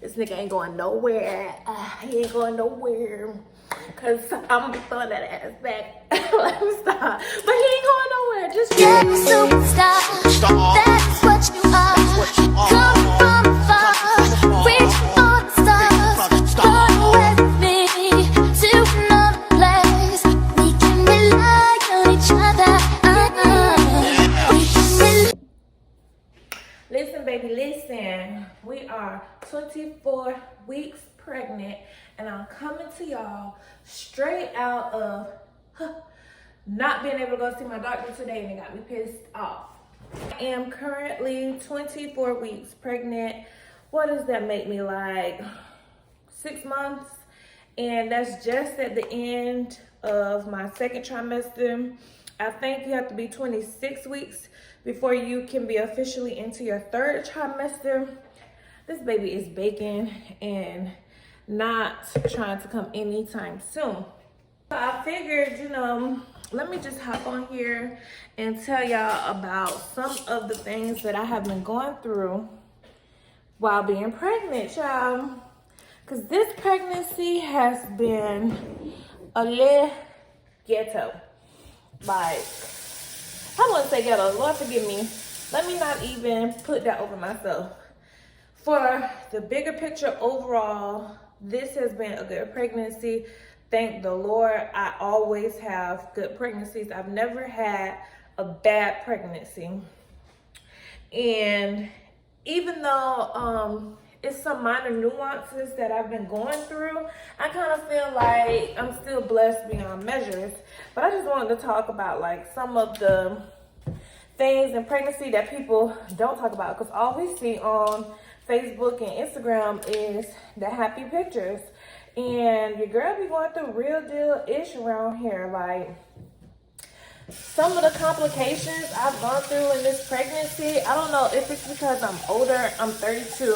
This nigga ain't going nowhere. He ain't going nowhere. Cause I'm gonna be throwing that ass back. Let me stop. But he ain't going nowhere. Just yeah, superstar. That's what you are. Come from far. Reach for the stars. Run with me to another place. We can rely on each other. We can rely. listen, baby, listen. We are 24 weeks pregnant, and I'm coming to y'all straight out of not being able to go see my doctor today, and it got me pissed off. I am currently 24 weeks pregnant. What does that make me, like 6 months? And that's just at the end of my second trimester. I think you have to be 26 weeks before you can be officially into your third trimester. This baby is baking and not trying to come anytime soon. So I figured, let me just hop on here and tell y'all about some of the things that I have been going through while being pregnant, y'all. Because this pregnancy has been a little ghetto. Like, I wouldn't say ghetto, Lord forgive me. Let me not even put that over myself. For the bigger picture overall, this has been a good pregnancy. Thank the Lord. I always have good pregnancies. I've never had a bad pregnancy. And even though it's some minor nuances that I've been going through, I kind of feel like I'm still blessed beyond measures. But I just wanted to talk about like some of the things in pregnancy that people don't talk about, because all we see on Facebook and Instagram is the happy pictures. And your girl be going through real deal ish around here. Like, some of the complications I've gone through in this pregnancy, I don't know if it's because I'm older. I'm 32.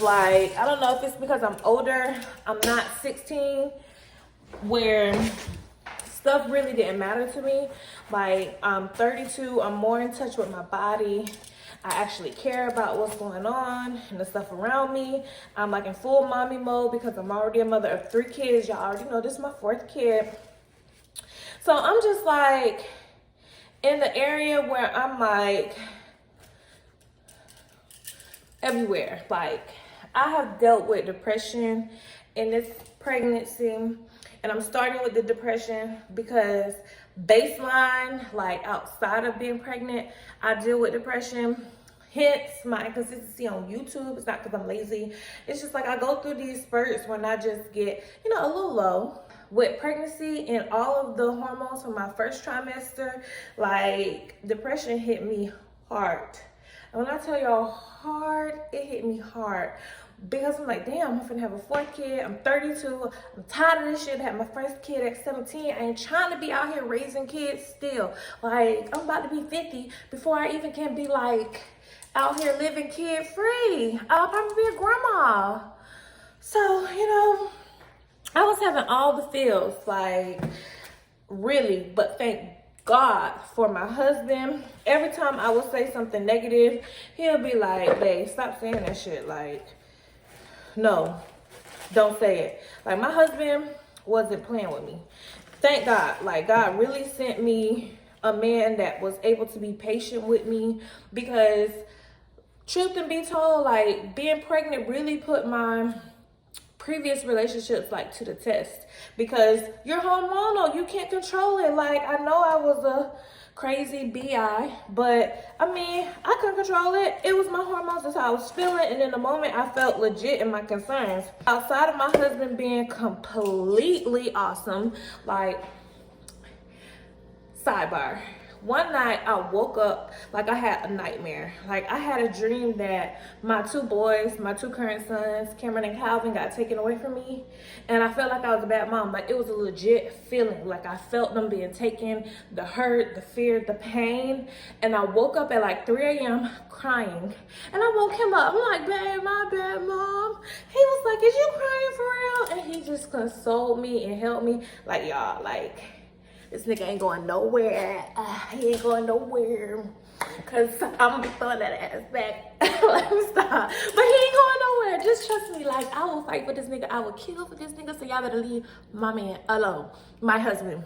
Like, I don't know if it's because I'm older. I'm not 16, where stuff really didn't matter to me. Like, I'm 32. I'm more in touch with my body. I actually care about what's going on and the stuff around me. I'm like in full mommy mode because I'm already a mother of 3 kids. Y'all already know this is my 4th kid. So I'm just like in the area where I'm like everywhere. Like, I have dealt with depression in this pregnancy, and I'm starting with the depression because baseline, like outside of being pregnant, I deal with depression. Hence my inconsistency on YouTube. It's not because I'm lazy. It's just like I go through these spurts when I just get, a little low. With pregnancy and all of the hormones from my first trimester, like, depression hit me hard. And when I tell y'all hard, it hit me hard. Because I'm like, damn, I'm finna have a 4th kid. I'm 32. I'm tired of this shit. I had my first kid at 17. I ain't trying to be out here raising kids still. Like, I'm about to be 50 before I even can be like out here living kid free. I'll probably be a grandma. So, I was having all the feels, like, really, but thank God for my husband. Every time I would say something negative, he'll be like, babe, stop saying that shit. Like, no, don't say it. Like, my husband wasn't playing with me. Thank God. Like, God really sent me a man that was able to be patient with me, because truth and be told, like, being pregnant really put my previous relationships like to the test, because you're hormonal. You can't control it. Like, I know I was a crazy BI, but I mean, I couldn't control it. It was my hormones. That's how I was feeling. And in the moment, I felt legit in my concerns. Outside of my husband being completely awesome, like, sidebar. One night I woke up like I had a nightmare. Like, I had a dream that my 2 boys, my 2 current sons, Cameron and Calvin, got taken away from me. And I felt like I was a bad mom. Like, it was a legit feeling. Like, I felt them being taken, the hurt, the fear, the pain. And I woke up at like 3 a.m. crying. And I woke him up. I'm like, babe, my bad, mom. He was like, is you crying for real? And he just consoled me and helped me. Like, y'all, like, this nigga ain't going nowhere. He ain't going nowhere. Cause I'm gonna be throwing that ass back. Let me stop. But he ain't going just trust me. Like, I will fight for this nigga. I will kill for this nigga. So y'all better leave my man alone. My husband.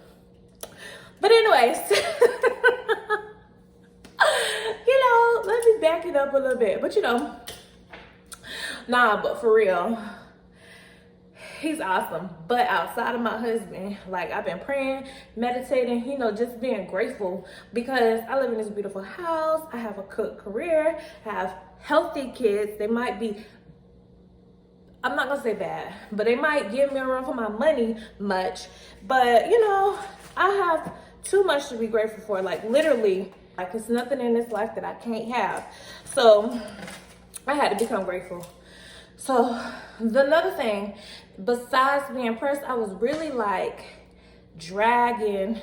But anyways, you know, let me back it up a little bit. But you know, nah, but for real, he's awesome. But outside of my husband, like, I've been praying, meditating, you know, just being grateful because I live in this beautiful house. I have a good career. I have healthy kids. They might be, I'm not gonna say bad, but they might give me a run for my money much. But you know, I have too much to be grateful for. Like, literally, like, there's nothing in this life that I can't have. So I had to become grateful. So another thing, besides being pressed, I was really like dragging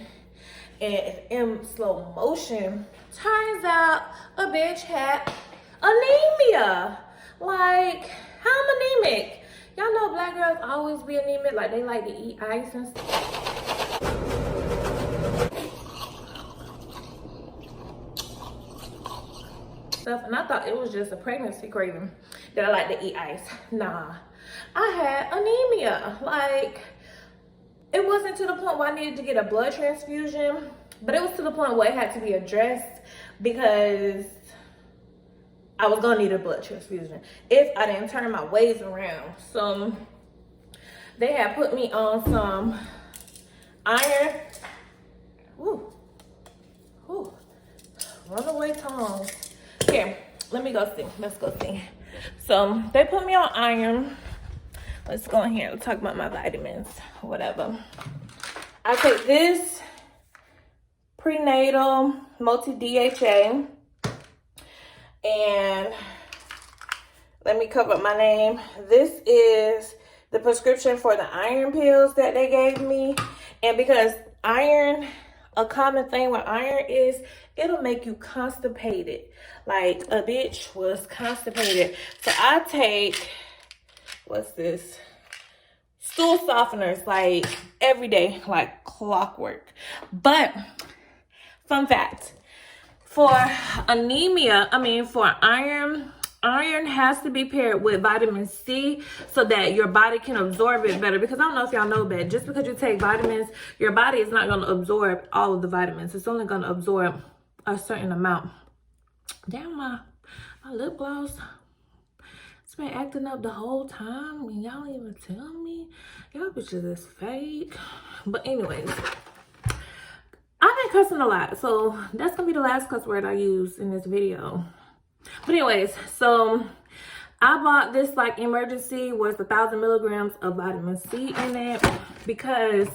and in slow motion. Turns out a bitch had anemia. Like, how I'm anemic? Y'all know black girls always be anemic, like they like to eat ice and stuff. And I thought it was just a pregnancy craving that I like to eat ice. Nah, I had anemia. Like, it wasn't to the point where I needed to get a blood transfusion, but it was to the point where it had to be addressed because I was gonna need a blood transfusion if I didn't turn my ways around. So they had put me on some iron. Ooh, ooh, runaway tongues. Here, let me go see. Let's go see. So they put me on iron. Let's go in here and talk about my vitamins, whatever. I take this prenatal multi-DHA, and let me cover up my name. This is the prescription for the iron pills that they gave me. And because iron, a common thing with iron is it'll make you constipated. Like, a bitch was constipated. So I take, what's this? Stool softeners, like, every day, like clockwork. But, fun fact, for anemia, for iron has to be paired with vitamin C so that your body can absorb it better. Because I don't know if y'all know, but just because you take vitamins, your body is not going to absorb all of the vitamins. It's only going to absorb a certain amount. Damn, my lip gloss, it's been acting up the whole time and y'all even tell me. Y'all bitches is fake. But anyways, I've been cussing a lot, so that's gonna be the last cuss word I use in this video. But anyways, so I bought this like emergency with 1,000 milligrams of vitamin C in it because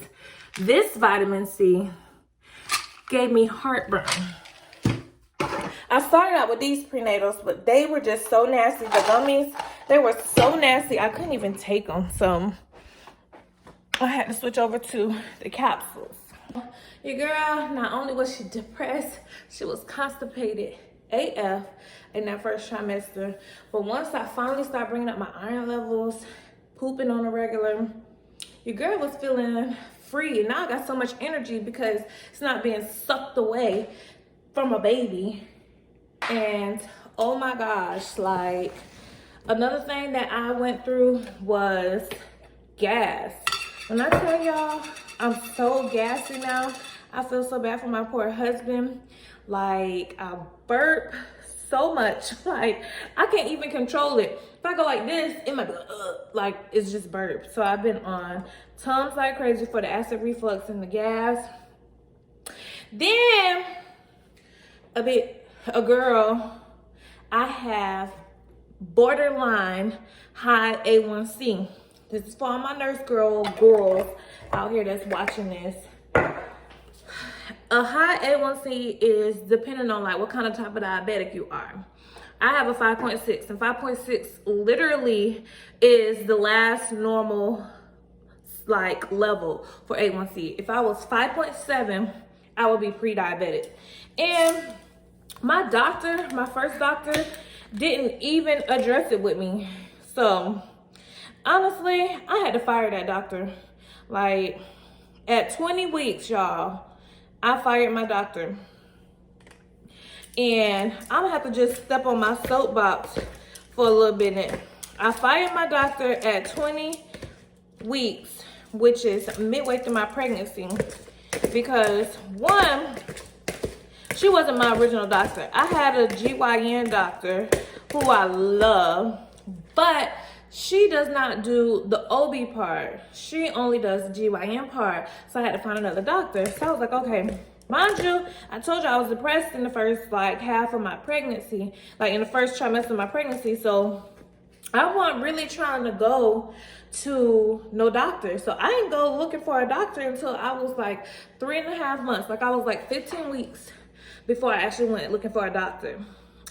this vitamin C gave me heartburn. I started out with these prenatals, but they were just so nasty. The gummies, they were so nasty, I couldn't even take them. So I had to switch over to the capsules. Your girl, not only was she depressed, she was constipated AF in that first trimester. But once I finally started bringing up my iron levels, pooping on a regular, your girl was feeling free. Now I got so much energy because it's not being sucked away from a baby. And oh my gosh, like, another thing that I went through was gas. When I tell y'all I'm so gassy now, I feel so bad for my poor husband. Like, I burp so much, like I can't even control it. If I go like this, it might be like it's just burp. So I've been on Tums like crazy for the acid reflux and the gas. Then a girl, I have borderline high A1C. This is for all my nurse girls out here that's watching this. A high A1C is depending on like what kind of type of diabetic you are. I have a 5.6, and 5.6 literally is the last normal like level for A1C. If I was 5.7, I would be pre-diabetic. And my doctor, my first doctor, didn't even address it with me. So honestly, I had to fire that doctor. Like, at 20 weeks, y'all, I fired my doctor. And I'm gonna have to just step on my soapbox for a little bit. I fired my doctor at 20 weeks, which is midway through my pregnancy, because one, she wasn't my original doctor. I had a GYN doctor who I love, but she does not do the OB part. She only does the GYN part. So I had to find another doctor. So I was like, okay. Mind you, I told you I was depressed in the first like half of my pregnancy, like in the first trimester of my pregnancy. So I wasn't really trying to go to no doctor. So I didn't go looking for a doctor until I was like 3.5 months. Like I was like 15 weeks before I actually went looking for a doctor.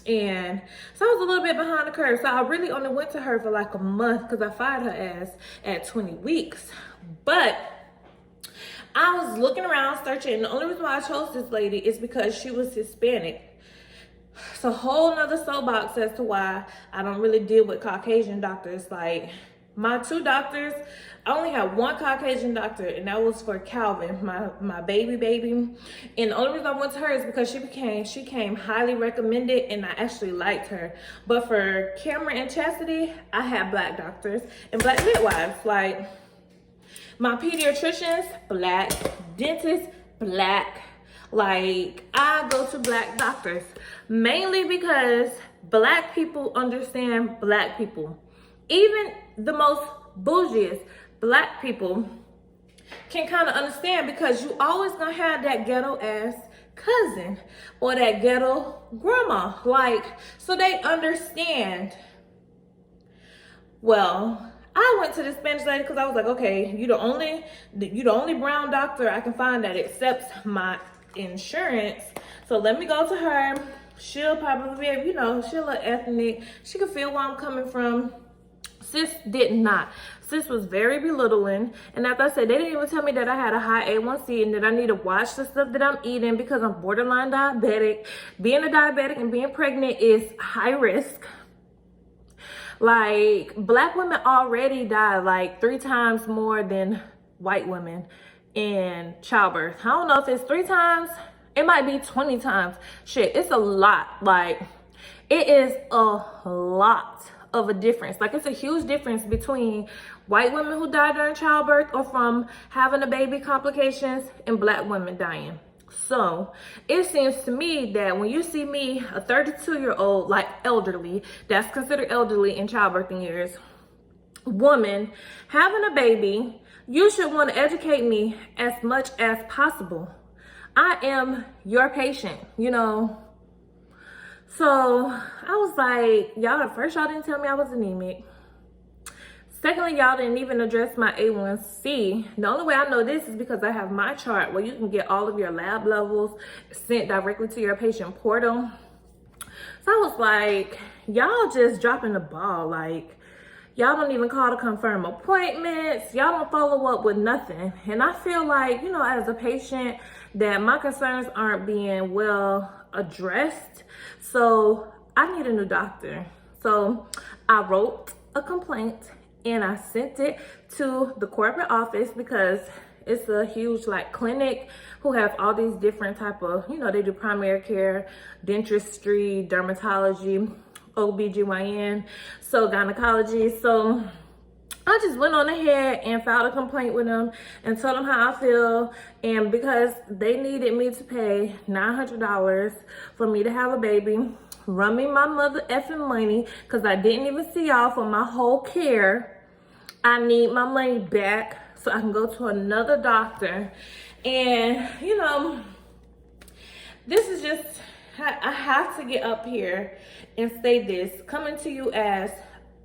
And so I was a little bit behind the curve. So I really only went to her for like a month because I fired her ass at 20 weeks. But I was looking around, searching, and the only reason why I chose this lady is because she was Hispanic. It's a whole nother soapbox as to why I don't really deal with Caucasian doctors. Like my 2 doctors, I only had 1 Caucasian doctor, and that was for Calvin, my baby. And the only reason I went to her is because she came highly recommended, and I actually liked her. But for Cameron and Chastity, I had black doctors and black midwives. Like my pediatricians, black, dentists, black. Like I go to black doctors mainly because black people understand black people. Even the most bougiest black people can kind of understand, because you always gonna have that ghetto ass cousin or that ghetto grandma. Like, so they understand. Well, I went to the Spanish lady because I was like, okay, you the only brown doctor I can find that accepts my insurance. So let me go to her. She'll probably be able, you know, she'll look ethnic. She can feel where I'm coming from. Sis did not. Sis was very belittling. And after I said, they didn't even tell me that I had a high A1C and that I need to watch the stuff that I'm eating because I'm borderline diabetic. Being a diabetic and being pregnant is high risk. Like, black women already die like 3 times more than white women in childbirth. I don't know if it's 3 times. It might be 20 times. Shit, it's a lot. Like, it is a lot of a difference. Like, it's a huge difference between white women who die during childbirth or from having a baby complications and black women dying. So it seems to me that when you see me, a 32-year-old, like elderly, that's considered elderly in childbirthing years, woman having a baby, you should want to educate me as much as possible. I am your patient, you know. So I was like, y'all, at first y'all didn't tell me I was anemic. Secondly, y'all didn't even address my A1C. The only way I know this is because I have my chart where you can get all of your lab levels sent directly to your patient portal. So I was like, y'all just dropping the ball. Like, y'all don't even call to confirm appointments. Y'all don't follow up with nothing. And I feel like, you know, as a patient, that my concerns aren't being well addressed. So I need a new doctor. So I wrote a complaint and I sent it to the corporate office because it's a huge like clinic who have all these different type of, you know, they do primary care, dentistry, dermatology, OBGYN, so gynecology. So I just went on ahead and filed a complaint with them and told them how I feel. And because they needed me to pay $900 for me to have a baby, run me my mother effing money because I didn't even see y'all for my whole care. I need my money back so I can go to another doctor. And, you know, this is just, I have to get up here and say this. Coming to you as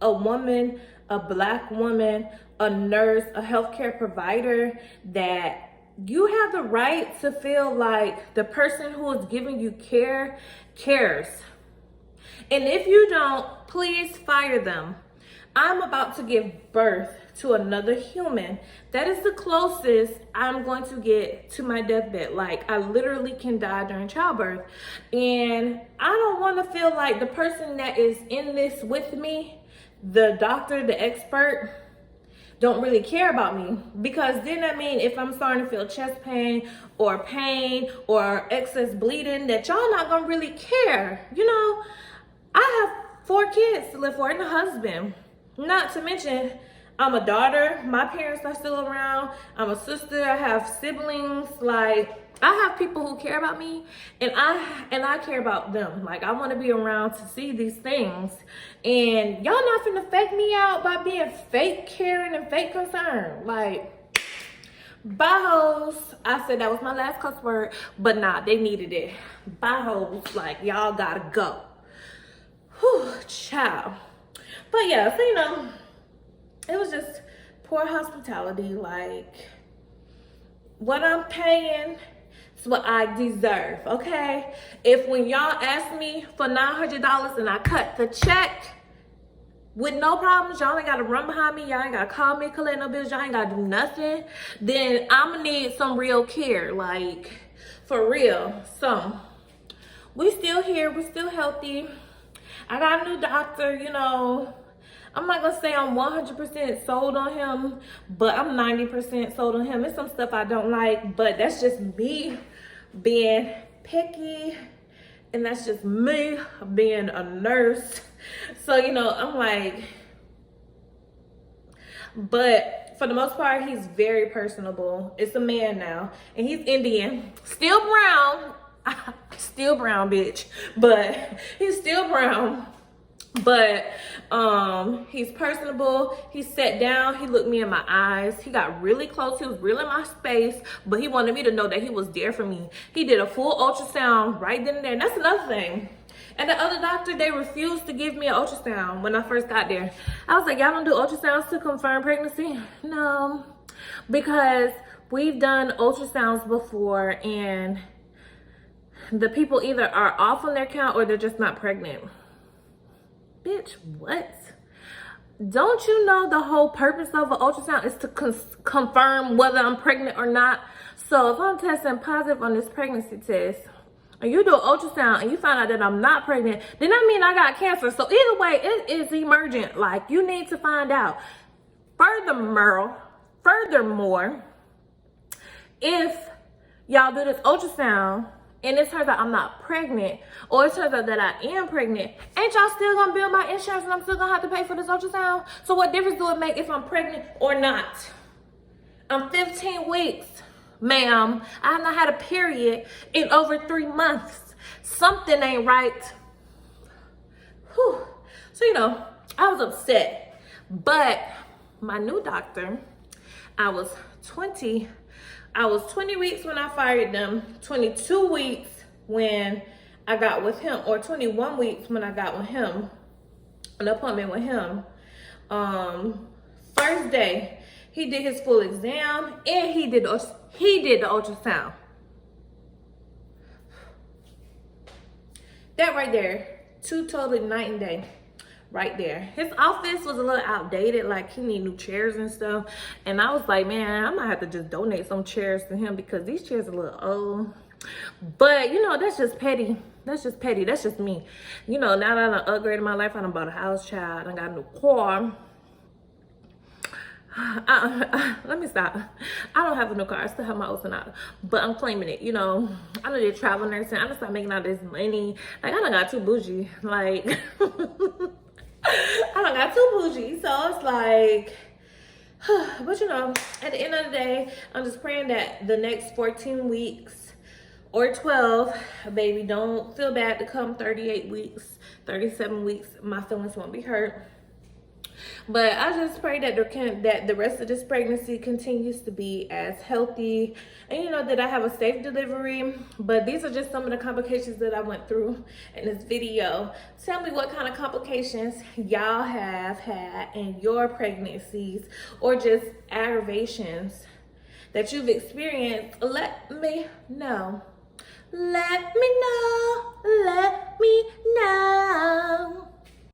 a woman, a black woman, a nurse, a healthcare provider, that you have the right to feel like the person who is giving you care cares. And if you don't, please fire them. I'm about to give birth to another human. That is the closest I'm going to get to my deathbed. Like, I literally can die during childbirth. And I don't want to feel like the person that is in this with me, the doctor, the expert, don't really care about me. Because then I mean, if I'm starting to feel chest pain or excess bleeding, that y'all not gonna really care. You know, I have 4 kids to live for and a husband. Not to mention, I'm a daughter. My parents are still around. I'm a sister. I have siblings. Like, I have people who care about me, and I care about them. Like, I want to be around to see these things. And y'all not finna fake me out by being fake caring and fake concerned. Like, bye hoes. I said that was my last cuss word, but nah, they needed it. Bye hoes. Like, y'all gotta go. Whew, child. But yeah, so you know, it was just poor hospitality. Like, what I'm paying is what I deserve, okay? If when y'all ask me for $900 and I cut the check with no problems, y'all ain't gotta run behind me, y'all ain't gotta call me, collect no bills, y'all ain't gotta do nothing, then I'ma need some real care, like, for real. So, we still here, we're still healthy. I got a new doctor, you know. I'm not gonna say I'm 100% sold on him, but I'm 90% sold on him. There's some stuff I don't like, but that's just me being picky, and that's just me being a nurse. So, you know, I'm like, but for the most part, he's very personable. It's a man now, and he's Indian, still brown, still brown, bitch, but he's still brown. But he's personable. He sat down, he looked me in my eyes, he got really close, he was really in my space, but he wanted me to know that he was there for me. He did a full ultrasound right then and there. And that's another thing. And the other doctor, they refused to give me an ultrasound when I first got there. I was like, y'all don't do ultrasounds to confirm pregnancy? No, because we've done ultrasounds before and the people either are off on their count or they're just not pregnant. Bitch, what? Don't you know the whole purpose of an ultrasound is to confirm whether I'm pregnant or not? So if I'm testing positive on this pregnancy test, and you do an ultrasound and you find out that I'm not pregnant, then that means I got cancer. So either way, it is emergent. Like, you need to find out. Furthermore, if y'all do this ultrasound and it turns out I'm not pregnant, or it turns out that I am pregnant, ain't y'all still gonna bill my insurance and I'm still gonna have to pay for this ultrasound? So what difference do it make if I'm pregnant or not? I'm 15 weeks, ma'am. I have not had a period in over 3 months. Something ain't right. Whew. So, you know, I was upset. But my new doctor, I was 20 weeks when I fired them, 22 weeks when I got with him, or 21 weeks when I got with him, an appointment with him. First day, he did his full exam and he did the ultrasound. That right there, two totally night and day. Right there. His office was a little outdated, like he need new chairs and stuff. And I was like, man, I might have to just donate some chairs to him because these chairs are a little old. But you know, that's just petty. That's just petty. That's just me. You know, now that I done upgraded my life, I done bought a house, child. I got a new car. Let me stop. I don't have a new car. I still have my old Sonata, but I'm claiming it. You know, I done did travel nursing. I done started making all this money. Like, I done got too bougie. Like, I done got too bougie. So it's like, but you know, at the end of the day, I'm just praying that the next 14 weeks or 12, baby, don't feel bad to come 38 weeks, 37 weeks. My feelings won't be hurt. But I just pray that the rest of this pregnancy continues to be as healthy, and you know, that I have a safe delivery. But these are just some of the complications that I went through in this video. Tell me what kind of complications y'all have had in your pregnancies, or just aggravations that you've experienced. Let me know. Let me know. Let me know.